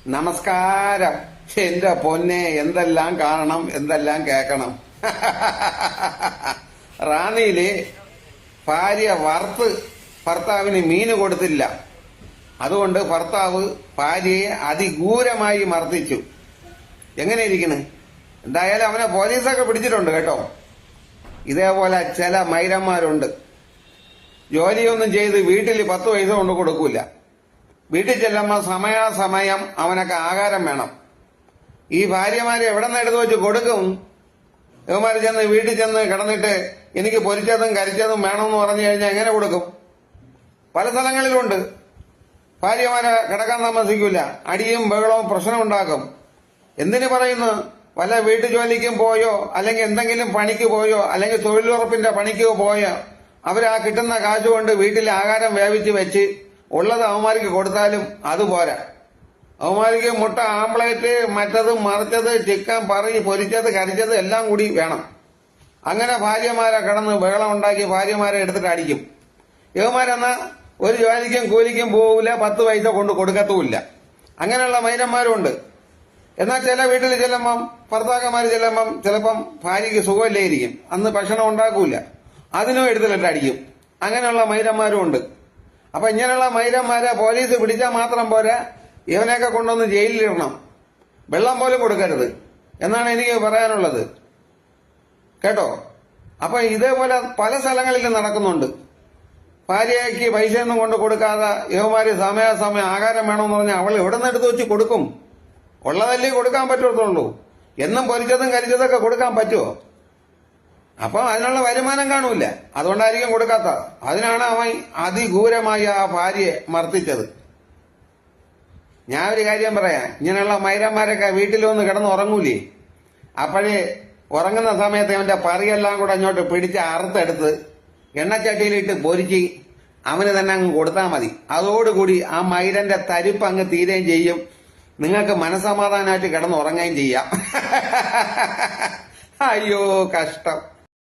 നമസ്കാരം. എന്റെ പൊന്നെ, എന്തെല്ലാം കാണണം, എന്തെല്ലാം കേക്കണം. റാന്നിയില് ഭാര്യ വറുത്ത് ഭർത്താവിന് മീന് കൊടുത്തില്ല. അതുകൊണ്ട് ഭർത്താവ് ഭാര്യയെ അതിഘൂരമായി മർദ്ദിച്ചു. എങ്ങനെ ഇരിക്കണ്? എന്തായാലും അവനെ പോലീസൊക്കെ പിടിച്ചിട്ടുണ്ട് കേട്ടോ. ഇതേപോലെ ചില മൈരന്മാരുണ്ട്. ജോലിയൊന്നും ചെയ്ത് വീട്ടിൽ 10 പൈസ കൊണ്ട് കൊടുക്കൂല. വീട്ടിൽ ചെല്ലുമ്പോൾ സമയാസമയം അവനൊക്കെ ആഹാരം വേണം. ഈ ഭാര്യമാരെ എവിടെ നിന്ന് എടുത്തു വെച്ച് കൊടുക്കും? ഇവന്മാര് ചെന്ന് വീട്ടിൽ ചെന്ന് കിടന്നിട്ട് എനിക്ക് പൊരിച്ചതും കരിച്ചതും വേണമെന്ന് പറഞ്ഞു കഴിഞ്ഞാൽ എങ്ങനെ കൊടുക്കും? പല സ്ഥലങ്ങളിലുണ്ട്. ഭാര്യമാരെ കിടക്കാൻ താമസിക്കൂല, അടിയും ബഹളവും പ്രശ്നമുണ്ടാക്കും. എന്തിനു പറയുന്നു? വല്ല വീട്ടു ജോലിക്കും പോയോ, അല്ലെങ്കിൽ എന്തെങ്കിലും പണിക്ക് പോയോ, അല്ലെങ്കിൽ തൊഴിലുറപ്പിന്റെ പണിക്കോ പോയോ അവരാ കിട്ടുന്ന കാശ് കൊണ്ട് വീട്ടിൽ ആഹാരം വേവിച്ച് വെച്ച് ഉള്ളത് അവന്മാർക്ക് കൊടുത്താലും അതുപോരാ. അവന്മാർക്ക് മുട്ട ആംപ്ലേറ്റ്, മറ്റത് മറിച്ചത്, ചിക്കൻ പറയി, പൊരിച്ചത്, കരിച്ചത് എല്ലാം കൂടി വേണം. അങ്ങനെ ഭാര്യമാരെ കിടന്ന് ബഹളം ഉണ്ടാക്കി ഭാര്യമാരെ എടുത്തിട്ട് അടിക്കും. ഇവന്മാരെന്നാ ഒരു ജോലിക്കും കൂലിക്കും പോവില്ല, 10 പൈസ കൊണ്ട് കൊടുക്കത്തുമില്ല. അങ്ങനെയുള്ള മൈനന്മാരുണ്ട്. എന്നാൽ ചില വീട്ടിൽ ചെല്ലുമ്പം, ഭർത്താക്കന്മാര് ചെല്ലുമ്പം ചിലപ്പം ഭാര്യയ്ക്ക് സുഖമില്ലായിരിക്കും, അന്ന് ഭക്ഷണം ഉണ്ടാക്കൂല, അതിനും എടുത്തിട്ട് അടിക്കും. അങ്ങനെയുള്ള മൈരന്മാരും ഉണ്ട്. അപ്പൊ ഇങ്ങനെയുള്ള മൈരന്മാരെ പോലീസ് പിടിച്ചാൽ മാത്രം പോരാ, ഇവനെയൊക്കെ കൊണ്ടുവന്ന് ജയിലിലിടണം. വെള്ളം പോലും കൊടുക്കരുത് എന്നാണ് എനിക്ക് പറയാനുള്ളത് കേട്ടോ. അപ്പൊ ഇതേപോലെ പല സ്ഥലങ്ങളിലും നടക്കുന്നുണ്ട്. ഭാര്യയ്ക്ക് പൈസയൊന്നും കൊണ്ട് കൊടുക്കാതെ യുവമാര് സമയാസമയം ആഹാരം വേണമെന്ന് പറഞ്ഞാൽ അവൾ എവിടെ നിന്ന് എടുത്ത് വെച്ച് കൊടുക്കും? ഉള്ളതല്ലേ കൊടുക്കാൻ പറ്റത്തുള്ളൂ. എന്നും പൊരിച്ചതും കരിച്ചതൊക്കെ കൊടുക്കാൻ പറ്റുമോ? അപ്പൊ അതിനുള്ള വരുമാനം കാണൂല, അതുകൊണ്ടായിരിക്കും കൊടുക്കാത്ത. അതിനാണ് അവൻ അതിഘൂരമായി ആ ഭാര്യയെ മർദ്ദിച്ചത്. ഞാൻ ഒരു കാര്യം പറയാം, ഇങ്ങനെയുള്ള മൈരന്മാരൊക്കെ വീട്ടിലൊന്ന് കിടന്ന് ഉറങ്ങൂലേ? അപ്പോഴേ ഉറങ്ങുന്ന സമയത്ത് അവന്റെ പറിയെല്ലാം കൂടെ അങ്ങോട്ട് പിടിച്ച് അറുത്തെടുത്ത് എണ്ണച്ചട്ടിയിലിട്ട് പൊരിച്ച് അവന് തന്നെ അങ്ങ് കൊടുത്താൽ മതി. അതോടുകൂടി ആ മൈരന്റെ തരിപ്പ് അങ്ങ് തീരുകയും ചെയ്യും. നിങ്ങൾക്ക് മനസമാധാനമായിട്ട് കിടന്ന് ഉറങ്ങുകയും ചെയ്യാം. അയ്യോ കഷ്ടം.